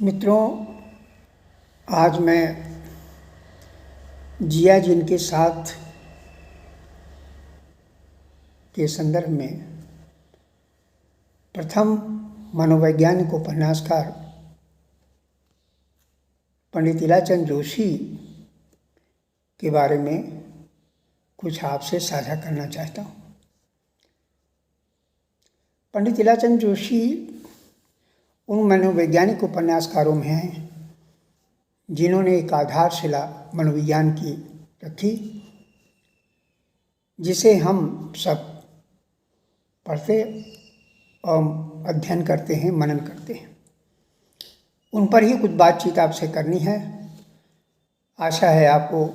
मित्रों, आज मैं जिया जिनके साथ के संदर्भ में प्रथम मनोवैज्ञानिक उपन्यासकार पंडित इलाचंद जोशी के बारे में कुछ आपसे साझा करना चाहता हूँ। पंडित इलाचंद जोशी उन मनोवैज्ञानिक उपन्यासकारों में हैं जिन्होंने एक आधारशिला मनोविज्ञान की रखी, जिसे हम सब पढ़ते और अध्ययन करते हैं, मनन करते हैं। उन पर ही कुछ बातचीत आपसे करनी है। आशा है आपको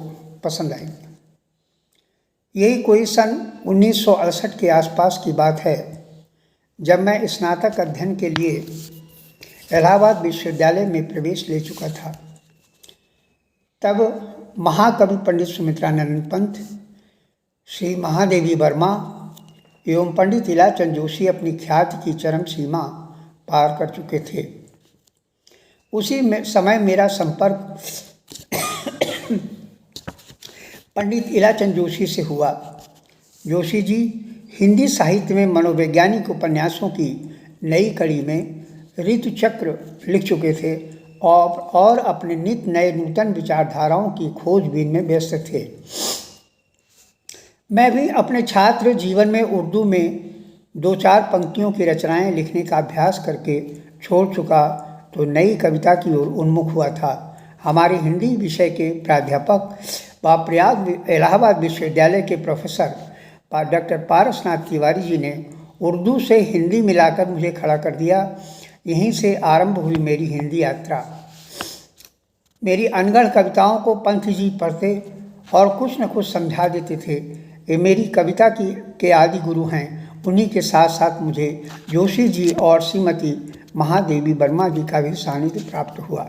पसंद आएगी। यही कोई सन 1968 के आसपास की बात है, जब मैं स्नातक अध्ययन के लिए इलाहाबाद विश्वविद्यालय में प्रवेश ले चुका था। तब महाकवि पंडित सुमित्रानंद पंत, श्री महादेवी वर्मा एवं पंडित इलाचंद जोशी अपनी ख्याति की चरम सीमा पार कर चुके थे। उसी समय मेरा संपर्क पंडित इलाचंद जोशी से हुआ। जोशी जी हिंदी साहित्य में मनोवैज्ञानिक उपन्यासों की नई कड़ी में ऋतुचक्र लिख चुके थे और अपने नित नए नूतन विचारधाराओं की खोजबीन में व्यस्त थे। मैं भी अपने छात्र जीवन में उर्दू में 2-4 पंक्तियों की रचनाएं लिखने का अभ्यास करके छोड़ चुका तो नई कविता की ओर उन्मुख हुआ था। हमारे हिंदी विषय के प्राध्यापक व प्रयाग इलाहाबाद विश्वविद्यालय के प्रोफेसर डॉक्टर पारसनाथ तिवारी जी ने उर्दू से हिंदी मिलाकर मुझे खड़ा कर दिया। यहीं से आरंभ हुई मेरी हिंदी यात्रा। मेरी अनगढ़ कविताओं को पंत जी पढ़ते और कुछ न कुछ समझा देते थे। ये मेरी कविता के आदि गुरु हैं। उन्हीं के साथ साथ मुझे जोशी जी और श्रीमती महादेवी वर्मा जी का भी सानिध्य प्राप्त हुआ।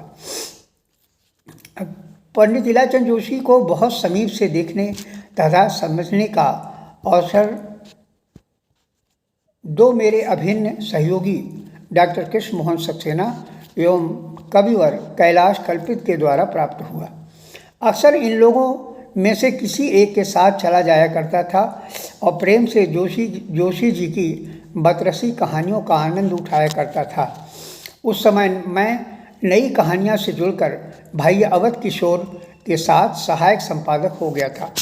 पंडित इलाचंद जोशी को बहुत समीप से देखने तथा समझने का अवसर दो मेरे अभिन्न सहयोगी डॉक्टर कृष्ण मोहन सक्सेना एवं कविवर कैलाश कल्पित के द्वारा प्राप्त हुआ। अक्सर इन लोगों में से किसी एक के साथ चला जाया करता था और प्रेम से जोशी जी की बतरसी कहानियों का आनंद उठाया करता था। उस समय मैं नई कहानियाँ से जुड़कर भाई अवध किशोर के साथ सहायक संपादक हो गया था।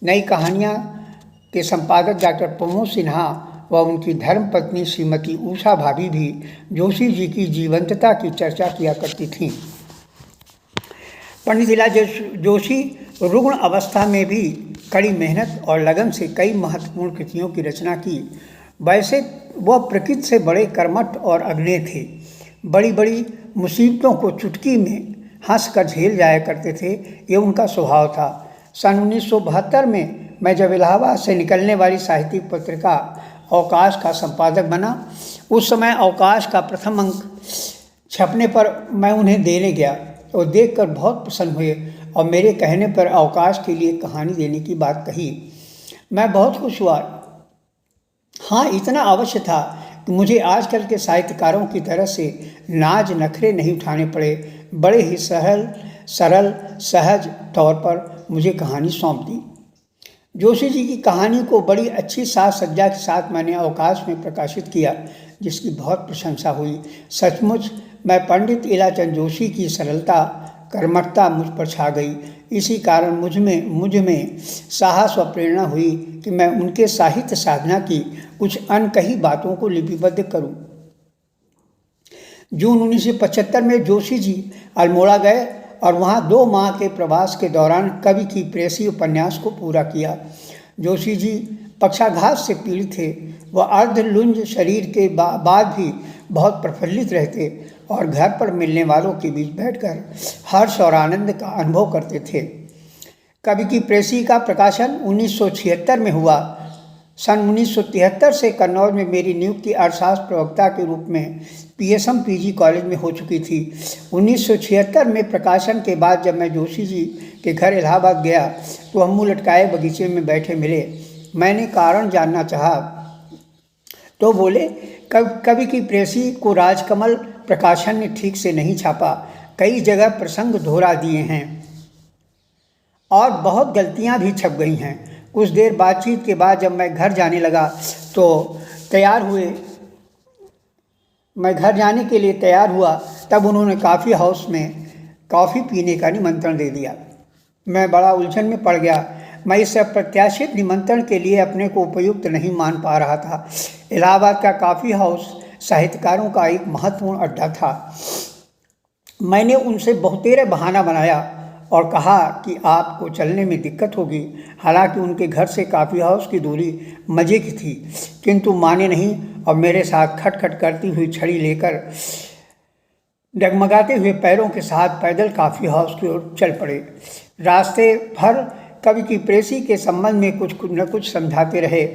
नई कहानियाँ के संपादक डॉक्टर प्रमोद सिन्हा व उनकी धर्मपत्नी श्रीमती उषा भाभी भी जोशी जी की जीवंतता की चर्चा किया करती थीं। पंडित इलाचंद जोशी रुग्ण अवस्था में भी कड़ी मेहनत और लगन से कई महत्वपूर्ण कृतियों की रचना की। वैसे वह प्रकृति से बड़े कर्मठ और अग्नेय थे। बड़ी बड़ी मुसीबतों को चुटकी में हंसकर झेल जाया करते थे, ये उनका स्वभाव था। सन 1972 में मैं जब इलाहाबाद से निकलने वाली साहित्यिक पत्रिका अवकाश का संपादक बना, उस समय अवकाश का प्रथम अंक छपने पर मैं उन्हें देने गया और देखकर बहुत प्रसन्न हुए और मेरे कहने पर अवकाश के लिए कहानी देने की बात कही। मैं बहुत खुश हुआ। हाँ, इतना अवश्य था कि मुझे आजकल के साहित्यकारों की तरह से नाज नखरे नहीं उठाने पड़े। बड़े ही सरल सहज तौर पर मुझे कहानी सौंप दी। जोशी जी की कहानी को बड़ी अच्छी साज सज्जा के साथ मैंने अवकाश में प्रकाशित किया, जिसकी बहुत प्रशंसा हुई। सचमुच मैं पंडित इलाचंद जोशी की सरलता कर्मठता मुझ पर छा गई। इसी कारण मुझ में साहस व प्रेरणा हुई कि मैं उनके साहित्य साधना की कुछ अनकही बातों को लिपिबद्ध करूं। जून 1975 में जोशी जी अल्मोड़ा गए और वहाँ 2 माह के प्रवास के दौरान कवि की प्रेयसी उपन्यास को पूरा किया। जोशी जी पक्षाघात से पीड़ित थे। वह अर्धलुंज शरीर के बाद भी बहुत प्रफुल्लित रहते और घर पर मिलने वालों के बीच बैठकर हर्ष और आनंद का अनुभव करते थे। कवि की प्रेयसी का प्रकाशन 1976 में हुआ। सन 1973 से कन्नौज में मेरी नियुक्ति अर्थशास्त्र प्रवक्ता के रूप में PSM PG कॉलेज में हो चुकी थी। 1976 में प्रकाशन के बाद जब मैं जोशी जी के घर इलाहाबाद गया तो हम मुँह लटकाए बगीचे में बैठे मिले। मैंने कारण जानना चाहा तो बोले, कवि की प्रेयसी को राजकमल प्रकाशन ने ठीक से नहीं छापा, कई जगह प्रसंग दोहरा दिए हैं और बहुत गलतियां भी छप गई हैं। कुछ देर बातचीत के बाद जब मैं घर जाने लगा तो मैं घर जाने के लिए तैयार हुआ, तब उन्होंने कॉफ़ी हाउस में कॉफ़ी पीने का निमंत्रण दे दिया। मैं बड़ा उलझन में पड़ गया। मैं इस अप्रत्याशित निमंत्रण के लिए अपने को उपयुक्त नहीं मान पा रहा था। इलाहाबाद का कॉफ़ी हाउस साहित्यकारों का एक महत्वपूर्ण अड्डा था। मैंने उनसे बहुतेरे बहाना बनाया और कहा कि आपको चलने में दिक्कत होगी। हालांकि उनके घर से कॉफ़ी हाउस की दूरी मज़े की थी, किंतु माने नहीं और मेरे साथ खटखट करती हुई छड़ी लेकर डगमगाते हुए पैरों के साथ पैदल कॉफ़ी हाउस की ओर चल पड़े। रास्ते भर कवि की प्रेसी के संबंध में कुछ न कुछ समझाते रहे।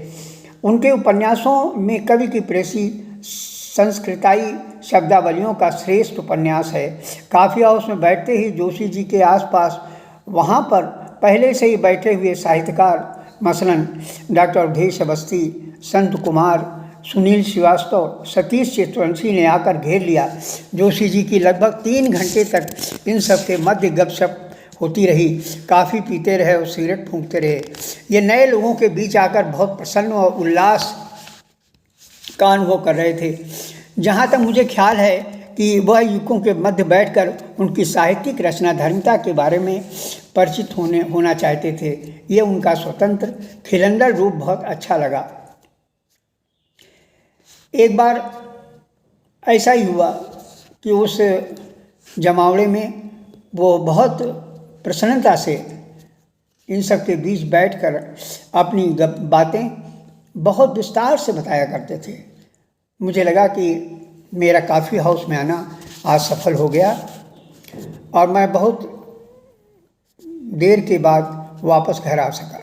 उनके उपन्यासों में कवि की प्रेसी संस्कृताई शब्दावलियों का श्रेष्ठ उपन्यास है। कॉफ़ी हाउस में बैठते ही जोशी जी के आसपास वहाँ पर पहले से ही बैठे हुए साहित्यकार मसलन डॉक्टर अवधेश अवस्थी, संत कुमार, सुनील श्रीवास्तव, सतीश चित्रवंशी ने आकर घेर लिया। जोशी जी की लगभग 3 घंटे तक इन सब के मध्य गपशप होती रही। काफ़ी पीते रहे और सिगरेट फूंकते रहे। ये नए लोगों के बीच आकर बहुत प्रसन्न और उल्लास का अनुभव कर रहे थे। जहाँ तक मुझे ख्याल है कि वह युवकों के मध्य बैठकर उनकी साहित्यिक रचना धर्मिता के बारे में परिचित होना चाहते थे। ये उनका स्वतंत्र खिलंदर रूप बहुत अच्छा लगा। एक बार ऐसा ही हुआ कि उस जमावड़े में वो बहुत प्रसन्नता से इन सब के बीच बैठकर अपनी बातें बहुत विस्तार से बताया करते थे। मुझे लगा कि मेरा कॉफ़ी हाउस में आना आज सफल हो गया और मैं बहुत देर के बाद वापस घर आ सका।